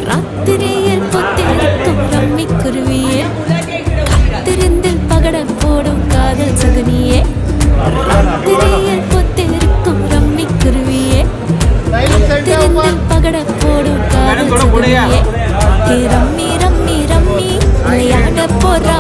ராத்திரியில் பொத்திருக்கும் ரம்மி குருவியே, காத்திருந்து பகட போடும் காதல் சகுனியே. ராத்திரியில் பொத்திருக்கும் ரம்மி குருவியே, காத்திருந்து பகட போடும் காதல் சகுனியே. ரம்மி ரம்மி ரம்மி விளையாட போறா